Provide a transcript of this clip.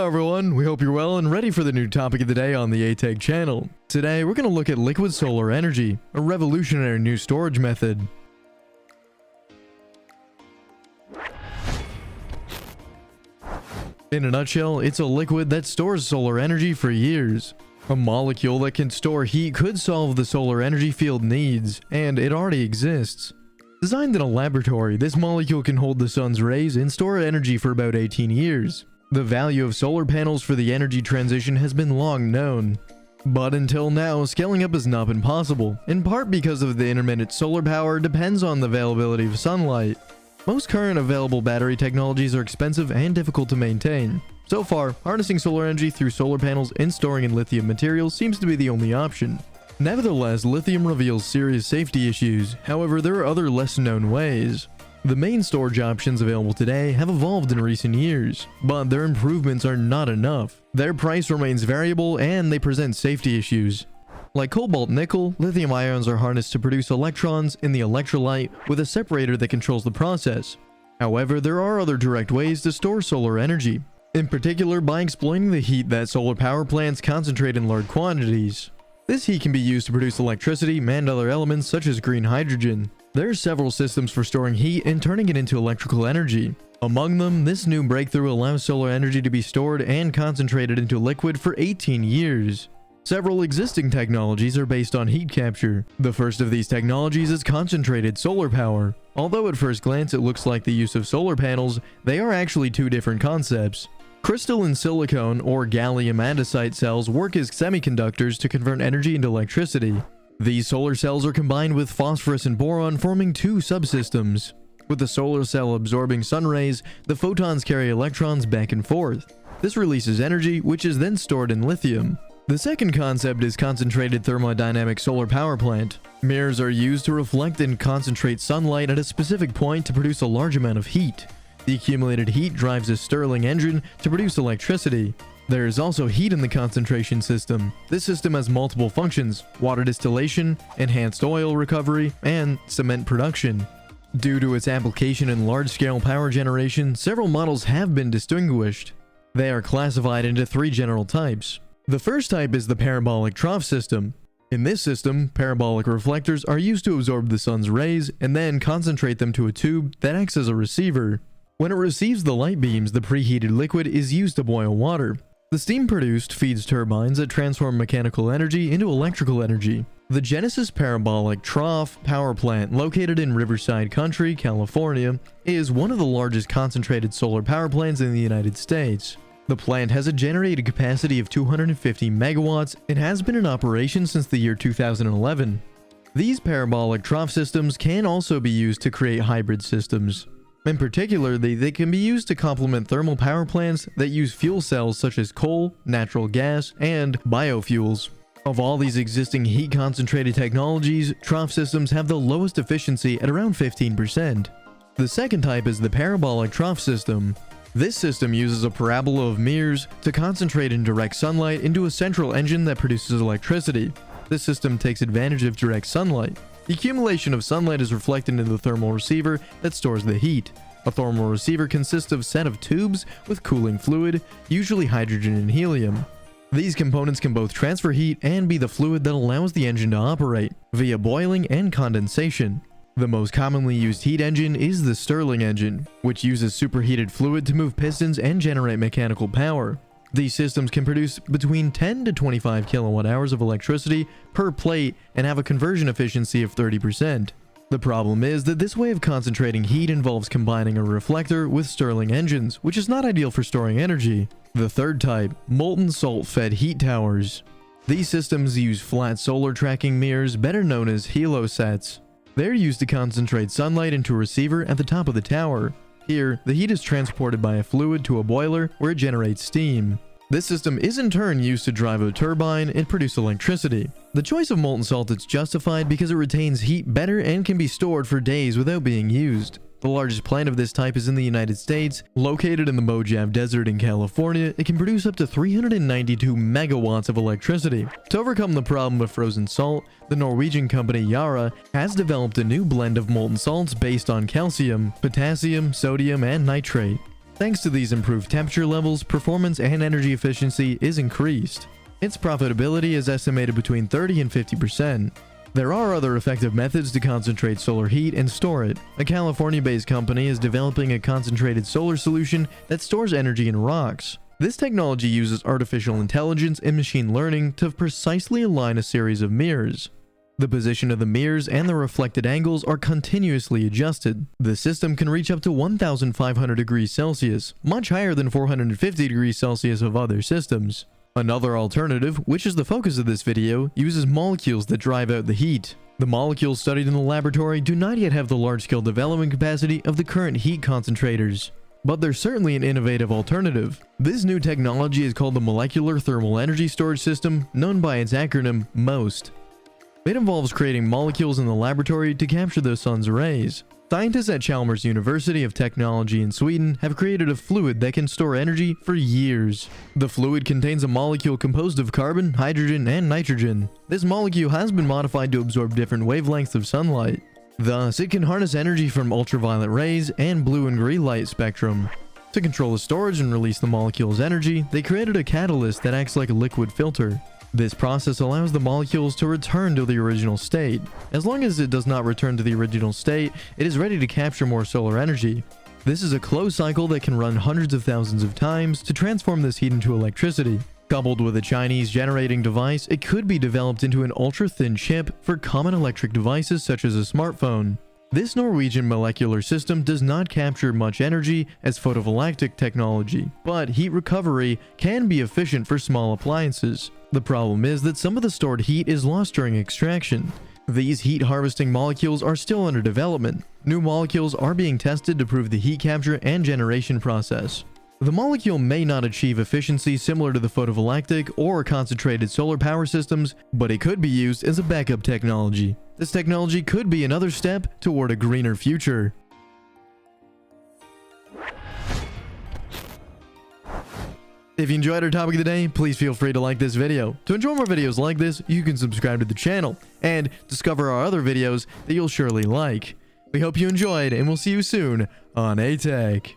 Hello everyone, we hope you're well and ready for the new topic of the day on the aTech channel. Today we're going to look at liquid solar energy, a revolutionary new storage method. In a nutshell, it's a liquid that stores solar energy for years. A molecule that can store heat could solve the solar energy field needs, and it already exists. Designed in a laboratory, this molecule can hold the sun's rays and store energy for about 18 years. The value of solar panels for the energy transition has been long known. But until now, scaling up has not been possible, in part because of the intermittent solar power depends on the availability of sunlight. Most current available battery technologies are expensive and difficult to maintain. So far, harnessing solar energy through solar panels and storing in lithium materials seems to be the only option. Nevertheless, lithium reveals serious safety issues. However, there are other less-known ways. The main storage options available today have evolved in recent years, but their improvements are not enough. Their price remains variable and they present safety issues. Like cobalt nickel, lithium ions are harnessed to produce electrons in the electrolyte with a separator that controls the process. However, there are other direct ways to store solar energy, in particular by exploiting the heat that solar power plants concentrate in large quantities. This heat can be used to produce electricity and other elements such as green hydrogen. There are several systems for storing heat and turning it into electrical energy. Among them, this new breakthrough allows solar energy to be stored and concentrated into liquid for 18 years. Several existing technologies are based on heat capture. The first of these technologies is concentrated solar power. Although at first glance it looks like the use of solar panels, they are actually two different concepts. Crystalline silicon or gallium andesite cells work as semiconductors to convert energy into electricity. These solar cells are combined with phosphorus and boron, forming two subsystems. With the solar cell absorbing sun rays, the photons carry electrons back and forth. This releases energy, which is then stored in lithium. The second concept is concentrated thermodynamic solar power plant. Mirrors are used to reflect and concentrate sunlight at a specific point to produce a large amount of heat. The accumulated heat drives a Stirling engine to produce electricity. There is also heat in the concentration system. This system has multiple functions: water distillation, enhanced oil recovery, and cement production. Due to its application in large-scale power generation, several models have been distinguished. They are classified into three general types. The first type is the parabolic trough system. In this system, parabolic reflectors are used to absorb the sun's rays and then concentrate them to a tube that acts as a receiver. When it receives the light beams, the preheated liquid is used to boil water. The steam produced feeds turbines that transform mechanical energy into electrical energy. The Genesis Parabolic Trough Power Plant, located in Riverside Country, California, is one of the largest concentrated solar power plants in the United States. The plant has a generated capacity of 250 megawatts and has been in operation since the year 2011. These parabolic trough systems can also be used to create hybrid systems. In particular, they can be used to complement thermal power plants that use fuel cells such as coal, natural gas, and biofuels. Of all these existing heat-concentrated technologies, trough systems have the lowest efficiency at around 15%. The second type is the parabolic trough system. This system uses a parabola of mirrors to concentrate and direct sunlight into a central engine that produces electricity. This system takes advantage of direct sunlight. The accumulation of sunlight is reflected into the thermal receiver that stores the heat. A thermal receiver consists of a set of tubes with cooling fluid, usually hydrogen and helium. These components can both transfer heat and be the fluid that allows the engine to operate, via boiling and condensation. The most commonly used heat engine is the Stirling engine, which uses superheated fluid to move pistons and generate mechanical power. These systems can produce between 10 to 25 kilowatt hours of electricity per plate and have a conversion efficiency of 30%. The problem is that this way of concentrating heat involves combining a reflector with Stirling engines, which is not ideal for storing energy. The third type, molten salt-fed heat towers. These systems use flat solar tracking mirrors, better known as helosets. They're used to concentrate sunlight into a receiver at the top of the tower. Here, the heat is transported by a fluid to a boiler where it generates steam. This system is in turn used to drive a turbine and produce electricity. The choice of molten salt is justified because it retains heat better and can be stored for days without being used. The largest plant of this type is in the United States. Located in the Mojave Desert in California, it can produce up to 392 megawatts of electricity. To overcome the problem of frozen salt, the Norwegian company Yara has developed a new blend of molten salts based on calcium, potassium, sodium, and nitrate. Thanks to these improved temperature levels, performance and energy efficiency is increased. Its profitability is estimated between 30 and 50%. There are other effective methods to concentrate solar heat and store it. A California-based company is developing a concentrated solar solution that stores energy in rocks. This technology uses artificial intelligence and machine learning to precisely align a series of mirrors. The position of the mirrors and the reflected angles are continuously adjusted. The system can reach up to 1,500 degrees Celsius, much higher than 450 degrees Celsius of other systems. Another alternative, which is the focus of this video, uses molecules that drive out the heat. The molecules studied in the laboratory do not yet have the large-scale development capacity of the current heat concentrators, but they're certainly an innovative alternative. This new technology is called the Molecular Thermal Energy Storage System, known by its acronym MOST. It involves creating molecules in the laboratory to capture the sun's rays. Scientists at Chalmers University of Technology in Sweden have created a fluid that can store energy for years. The fluid contains a molecule composed of carbon, hydrogen, and nitrogen. This molecule has been modified to absorb different wavelengths of sunlight. Thus, it can harness energy from ultraviolet rays and blue and green light spectrum. To control the storage and release the molecule's energy, they created a catalyst that acts like a liquid filter. This process allows the molecules to return to the original state. As long as it does not return to the original state, it is ready to capture more solar energy. This is a closed cycle that can run hundreds of thousands of times to transform this heat into electricity. Coupled with a Chinese generating device, it could be developed into an ultra-thin chip for common electric devices such as a smartphone. This Norwegian molecular system does not capture much energy as photovoltaic technology, but heat recovery can be efficient for small appliances. The problem is that some of the stored heat is lost during extraction. These heat harvesting molecules are still under development. New molecules are being tested to prove the heat capture and generation process. The molecule may not achieve efficiency similar to the photovoltaic or concentrated solar power systems, but it could be used as a backup technology. This technology could be another step toward a greener future. If you enjoyed our topic of the day, please feel free to like this video. To enjoy more videos like this, you can subscribe to the channel and discover our other videos that you'll surely like. We hope you enjoyed, and we'll see you soon on aTech.